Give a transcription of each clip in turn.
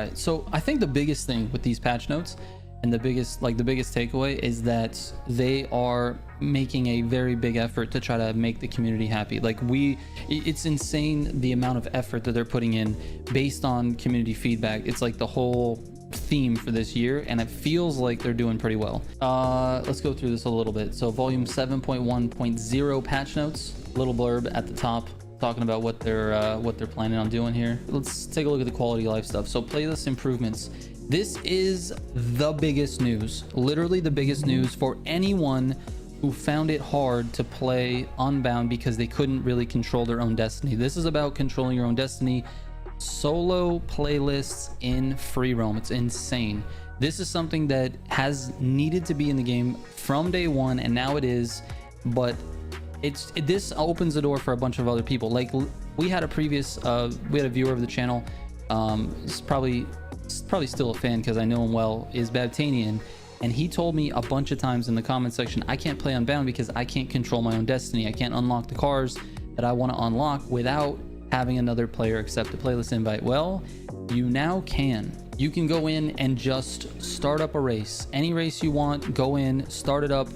right, so I think the biggest thing with these patch notes and the biggest takeaway is that they are making a very big effort to try to make the community happy. Like it's insane the amount of effort that they're putting in based on community feedback. It's like the whole theme for this year, and it feels like they're doing pretty well. Let's go through this a little bit. So volume 7.1.0 patch notes, little blurb at the top talking about what they're planning on doing here. Let's take a look at the quality of life stuff. So playlist improvements. This is the biggest news, literally the biggest news for anyone who found it hard to play Unbound because they couldn't really control their own destiny. This is about controlling your own destiny. Solo playlists in free roam. It's insane. This is something that has needed to be in the game from day one, and now it is, but this opens the door for a bunch of other people. Like we had a viewer of the channel, it's probably still a fan because I know him well, is Babtanian, and he told me a bunch of times in the comment section, I can't play Unbound because I can't control my own destiny. I can't unlock the cars that I want to unlock without having another player accept a playlist invite. Well, you now can. You can go in and just start up a race. Any race you want, go in, start it up,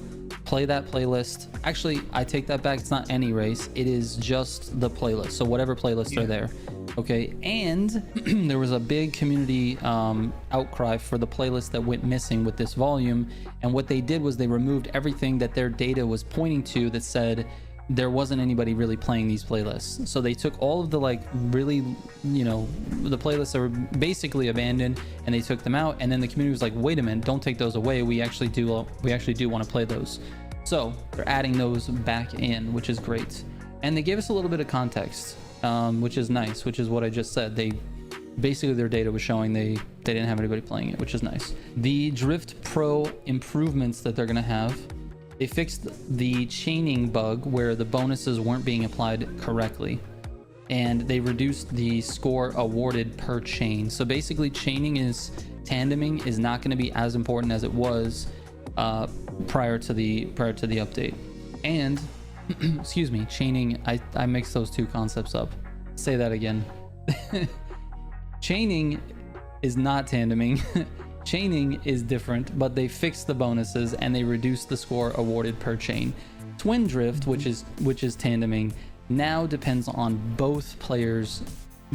play that playlist. Actually, I take that back. It's not any race. It is just the playlist. So whatever playlists are there. Okay, and there was a big community outcry for the playlist that went missing with this volume, and what they did was they removed everything that their data was pointing to that said there wasn't anybody really playing these playlists. So they took all of the really, the playlists that were basically abandoned, and they took them out, and then the community was like, wait a minute, don't take those away, we actually do want to play those. So they're adding those back in, which is great, and they gave us a little bit of context, which is nice, which is what I just said. They basically, their data was showing they didn't have anybody playing it, which is nice. The Drift Pro improvements that they're gonna have, they fixed the chaining bug where the bonuses weren't being applied correctly, and they reduced the score awarded per chain. So basically, tandeming is not going to be as important as it was prior to the update. And excuse me, chaining, I mixed those two concepts up. Say that again. Chaining is not tandeming. Chaining is different, but they fixed the bonuses and they reduced the score awarded per chain. Twin drift, which is tandeming, now depends on both players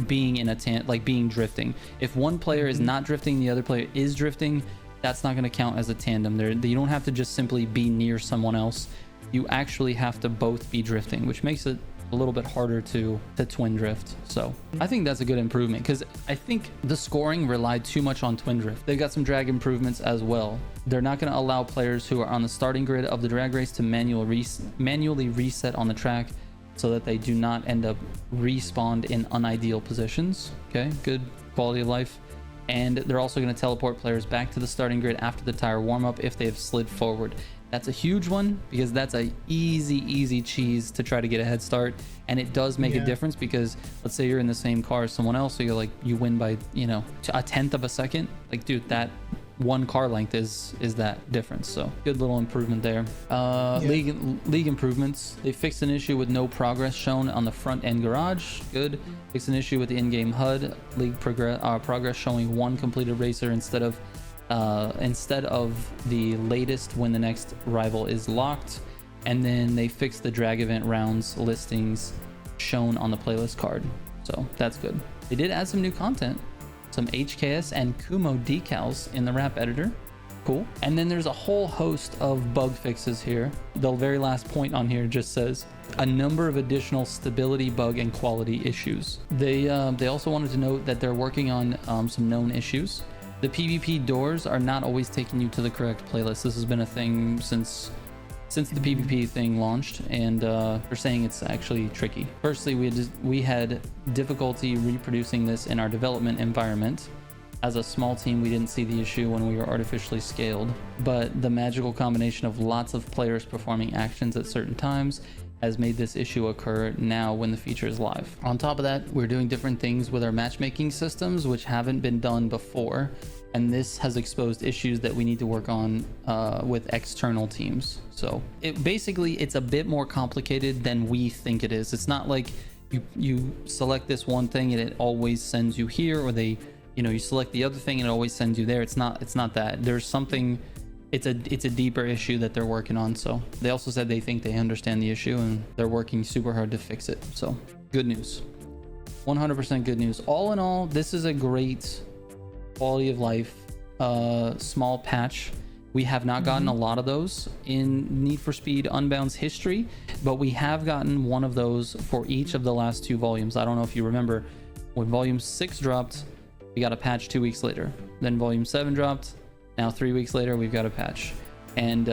being in being drifting. If one player is not drifting, the other player is drifting, that's not going to count as a tandem. You don't have to just simply be near someone else. You actually have to both be drifting, which makes it a little bit harder to twin drift. So I think that's a good improvement, because I think the scoring relied too much on twin drift. They've got some drag improvements as well. They're not going to allow players who are on the starting grid of the drag race to manually reset on the track, so that they do not end up respawned in unideal positions. Okay, good quality of life. And they're also going to teleport players back to the starting grid after the tire warm-up if they have slid forward. That's a huge one, because that's a easy cheese to try to get a head start, and it does make a difference, because let's say you're in the same car as someone else, so you're you win by a tenth of a second. Like, dude, that one car length is that difference. So good little improvement there. League improvements. They fixed an issue with no progress shown on the front end garage. Good. Fixed an issue with the in-game HUD. League progress showing one completed racer instead of the latest when the next rival is locked. And then they fixed the drag event rounds listings shown on the playlist card, so that's good. They did add some new content, some HKS and Kumo decals in the wrap editor. Cool. And then there's a whole host of bug fixes here. The very last point on here just says a number of additional stability, bug, and quality issues. They also wanted to note that they're working on some known issues. The PvP doors are not always taking you to the correct playlist. This has been a thing since the PvP thing launched, and they're saying it's actually tricky. Firstly, we had difficulty reproducing this in our development environment. As a small team, we didn't see the issue when we were artificially scaled, but the magical combination of lots of players performing actions at certain times has made this issue occur now when the feature is live. On top of that, we're doing different things with our matchmaking systems, which haven't been done before, and this has exposed issues that we need to work on with external teams. So it's a bit more complicated than we think it is. It's not like you select this one thing and it always sends you here, or they you know, you select the other thing and it always sends you there. It's not that. There's something, it's a deeper issue that they're working on. So they also said they think they understand the issue and they're working super hard to fix it. So good news, 100% good news. All in all, this is a great quality of life small patch. We have not gotten a lot of those in Need for Speed Unbound's history, but we have gotten one of those for each of the last 2 volumes. I don't know if you remember, when volume 6 dropped, we got a patch 2 weeks later. Then volume 7 dropped. Now 3 weeks later, we've got a patch. And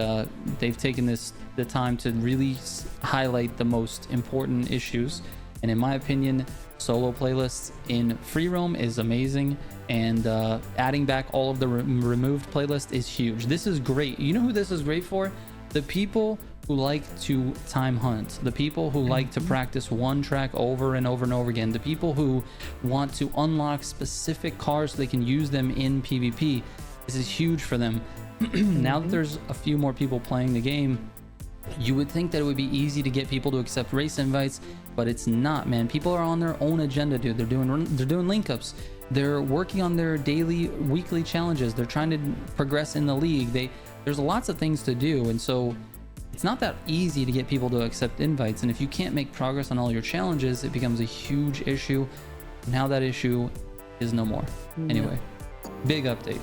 they've taken the time to really highlight the most important issues. And in my opinion, solo playlists in free roam is amazing, and adding back all of the removed playlist is huge. This is great. You know who this is great for? The people who like to time hunt, the people who like to practice one track over and over and over again, the people who want to unlock specific cars so they can use them in PvP. This is huge for them. Now that there's a few more people playing the game, you would think that it would be easy to get people to accept race invites, but it's not, man. People are on their own agenda, dude. They're doing link ups. They're working on their daily, weekly challenges. They're trying to progress in the league. There's lots of things to do, and so it's not that easy to get people to accept invites. And if you can't make progress on all your challenges, it becomes a huge issue. Now that issue is no more. Anyway, big update.